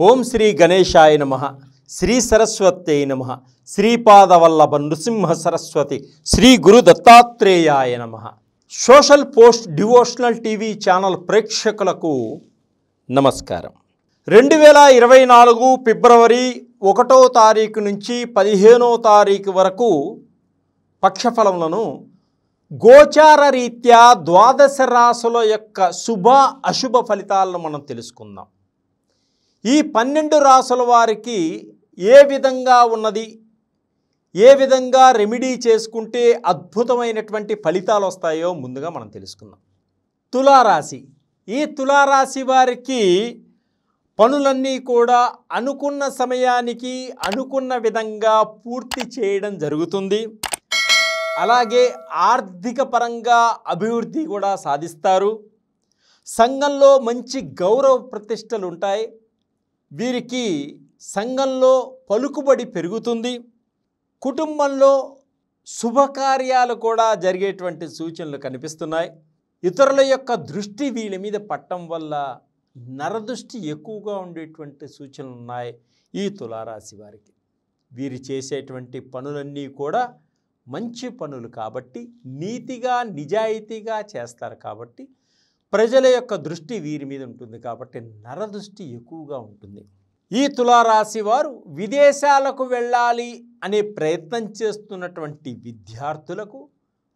ఓం శ్రీ గణేశాయ నమః, శ్రీ సరస్వత్యై నమః, శ్రీపాదవల్లభ నృసింహ సరస్వతి, శ్రీ గురు దత్తాత్రేయాయ నమః. Social post devotional TV channel ప్రేక్షకులకు నమస్కారం. 2024 ఫిబ్రవరి 1వ తారీఖు నుంచి 15వ తారీఖు వరకు పక్షఫలములను గోచార రీత్యా ద్వాదశ రాశుల యొక్క శుభ అశుభ ఫలితాలను మనం తెలుసుకుందాం. ఈ 12 రాశుల వారికి ఏ విధంగా ఉన్నది, ఏ విధంగా రెమెడీ చేసుకుంటే అద్భుతమైనటువంటి ఫలితాలు వస్తాయో ముందుగా మనం తెలుసుకుందాం. తులారాశి. ఈ తులారాశి వారికి పనులన్నీ కూడా అనుకున్న సమయానికి అనుకున్న విధంగా పూర్తి చేయడం జరుగుతుంది. అలాగే ఆర్థిక పరంగా అభివృద్ధి కూడా సాధిస్తారు. సంఘంలో మంచి గౌరవ ప్రతిష్టలు ఉంటాయి. వీరికి సంఘంలో పలుకుబడి పెరుగుతుంది. కుటుంబంలో శుభకార్యాలు కూడా జరిగేటువంటి సూచనలు కనిపిస్తున్నాయి. ఇతరుల యొక్క దృష్టి వీళ్ళ మీద పట్టడం వల్ల నరదృష్టి ఎక్కువగా ఉండేటువంటి సూచనలు ఉన్నాయి ఈ తులారాశి వారికి. వీరు చేసేటువంటి పనులన్నీ కూడా మంచి పనులు కాబట్టి నీతిగా నిజాయితీగా చేస్తారు. కాబట్టి ప్రజల యొక్క దృష్టి వీరి మీద ఉంటుంది. కాబట్టి నరదృష్టి ఎక్కువగా ఉంటుంది. ఈ తులారాశి వారు విదేశాలకు వెళ్ళాలి అనే ప్రయత్నం చేస్తున్నటువంటి విద్యార్థులకు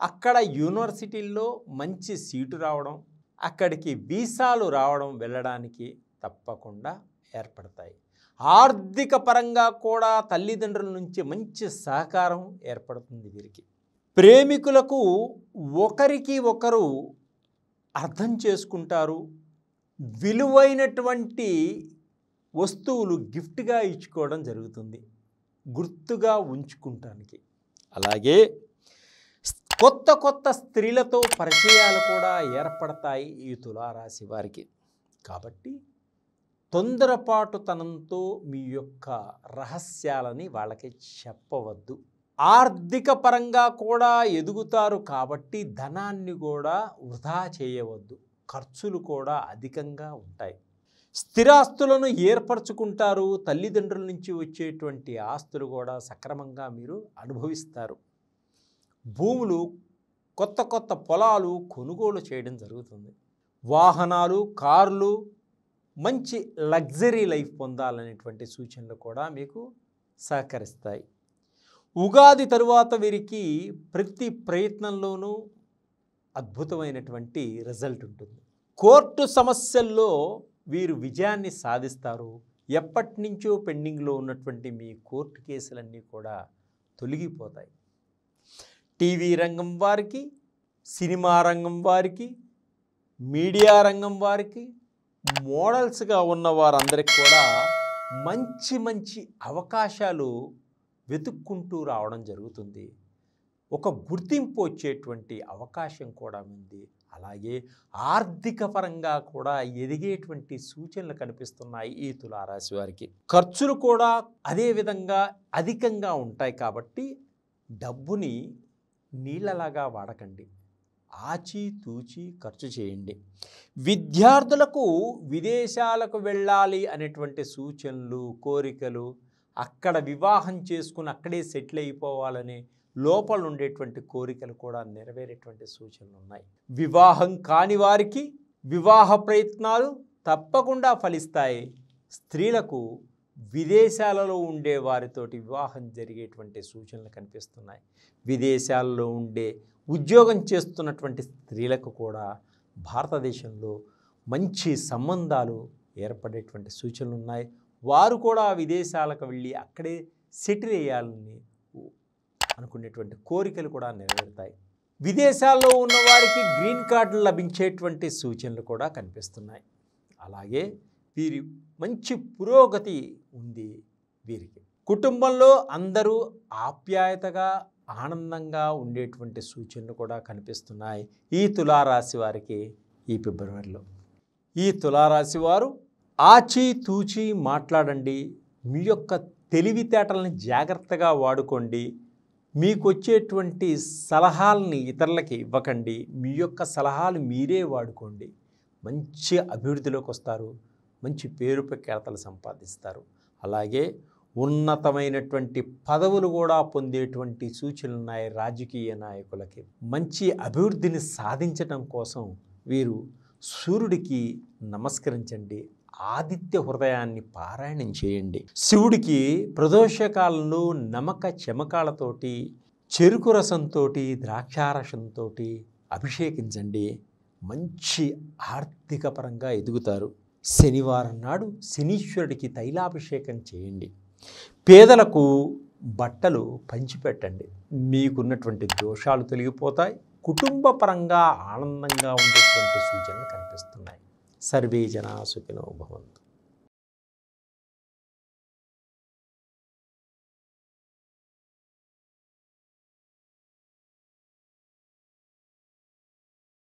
అక్కడ యూనివర్సిటీల్లో మంచి సీటు రావడం, అక్కడికి వీసాలు రావడం, వెళ్ళడానికి తప్పకుండా ఏర్పడతాయి. ఆర్థిక పరంగా కూడా తల్లిదండ్రుల నుంచి మంచి సహకారం ఏర్పడుతుంది వీరికి. ప్రేమికులకు ఒకరికి ఒకరు అర్థం చేసుకుంటారు. విలువైనటువంటి వస్తువులు గిఫ్ట్గా ఇచ్చుకోవడం జరుగుతుంది, గుర్తుగా ఉంచుకుంటానికి. అలాగే కొత్త కొత్త స్త్రీలతో పరిచయాలు కూడా ఏర్పడతాయి ఈ తులారాశి వారికి. కాబట్టి తొందరపాటుతనంతో మీ యొక్క రహస్యాలని వాళ్ళకి చెప్పవద్దు. ఆర్థిక పరంగా కూడా ఎదుగుతారు కాబట్టి ధనాన్ని కూడా వృధా చేయవద్దు. ఖర్చులు కూడా అధికంగా ఉంటాయి. స్థిరాస్తులను ఏర్పరచుకుంటారు. తల్లిదండ్రుల నుంచి వచ్చేటువంటి ఆస్తులు కూడా సక్రమంగా మీరు అనుభవిస్తారు. భూములు, కొత్త కొత్త పొలాలు కొనుగోలు చేయడం జరుగుతుంది. వాహనాలు, కార్లు, మంచి లగ్జరీ లైఫ్ పొందాలనేటువంటి సూచనలు కూడా మీకు సహకరిస్తాయి. ఉగాది తరువాత వీరికి ప్రతి ప్రయత్నంలోనూ అద్భుతమైనటువంటి రిజల్ట్ ఉంటుంది. కోర్టు సమస్యల్లో వీరు విజయాన్ని సాధిస్తారు. ఎప్పటి నుంచో పెండింగ్లో ఉన్నటువంటి మీ కోర్టు కేసులన్నీ కూడా తొలగిపోతాయి. టీవీ రంగం వారికి, సినిమా రంగం వారికి, మీడియా రంగం వారికి, మోడల్స్గా ఉన్న వారందరికీ కూడా మంచి మంచి అవకాశాలు వెతుక్కుంటూ రావడం జరుగుతుంది. ఒక గుర్తింపు వచ్చేటువంటి అవకాశం కూడా ఉంది. అలాగే ఆర్థిక పరంగా కూడా ఎదిగేటువంటి సూచనలు కనిపిస్తున్నాయి ఈ తులారాశి వారికి. ఖర్చులు కూడా అదే విధంగా అధికంగా ఉంటాయి. కాబట్టి డబ్బుని నీళ్ళలాగా వాడకండి, ఆచితూచి ఖర్చు చేయండి. విద్యార్థులకు విదేశాలకు వెళ్ళాలి అనేటువంటి సూచనలు, కోరికలు, అక్కడ వివాహం చేసుకుని అక్కడే సెటిల్ అయిపోవాలనే లోపల ఉండేటువంటి కోరికలు కూడా నెరవేరేటువంటి సూచనలు ఉన్నాయి. వివాహం కాని వారికి వివాహ ప్రయత్నాలు తప్పకుండా ఫలిస్తాయి. స్త్రీలకు విదేశాలలో ఉండే వారితోటి వివాహం జరిగేటువంటి సూచనలు కనిపిస్తున్నాయి. విదేశాలలో ఉండే ఉద్యోగం చేస్తున్నటువంటి స్త్రీలకు కూడా భారతదేశంలో మంచి సంబంధాలు ఏర్పడేటువంటి సూచనలు ఉన్నాయి. వారు కూడా విదేశాలకు వెళ్ళి అక్కడే సెటిల్ అయ్యాలని అనుకునేటువంటి కోరికలు కూడా నెరవేరుతాయి. విదేశాల్లో ఉన్న వారికి గ్రీన్ కార్డులు లభించేటువంటి సూచనలు కూడా కనిపిస్తున్నాయి. అలాగే వీరి మంచి పురోగతి ఉంది వీరికి. కుటుంబంలో అందరూ ఆప్యాయతగా ఆనందంగా ఉండేటువంటి సూచనలు కూడా కనిపిస్తున్నాయి ఈ తులారాశి వారికి ఈ ఫిబ్రవరిలో. ఈ తులారాశి వారు ఆచితూచి మాట్లాడండి. మీ యొక్క తెలివితేటలను జాగ్రత్తగా వాడుకోండి. మీకు వచ్చేటువంటి సలహాలని ఇతరులకి ఇవ్వకండి. మీ యొక్క సలహాలు మీరే వాడుకోండి. మంచి అభివృద్ధిలోకి వస్తారు. మంచి పేరు ప్రఖ్యాతలు సంపాదిస్తారు. అలాగే ఉన్నతమైనటువంటి పదవులు కూడా పొందేటువంటి సూచనలు ఉన్నాయి. రాజకీయ నాయకులకి మంచి అభివృద్ధిని సాధించడం కోసం వీరు సూర్యుడికి నమస్కరించండి. ఆదిత్య హృదయాన్ని పారాయణం చేయండి. శివుడికి ప్రదోషకాలంలో నమక చెమకాలతోటి, చెరుకు రసంతో, ద్రాక్షారసంతో అభిషేకించండి. మంచి ఆర్థిక పరంగా ఎదుగుతారు. శనివారం నాడు శనీశ్వరుడికి తైలాభిషేకం చేయండి. పేదలకు బట్టలు పంచిపెట్టండి. మీకున్నటువంటి దోషాలు తొలగిపోతాయి. కుటుంబ పరంగా ఆనందంగా ఉండేటువంటి సూచనలు కనిపిస్తున్నాయి. సర్వే జనా సుఖినో భవంతు.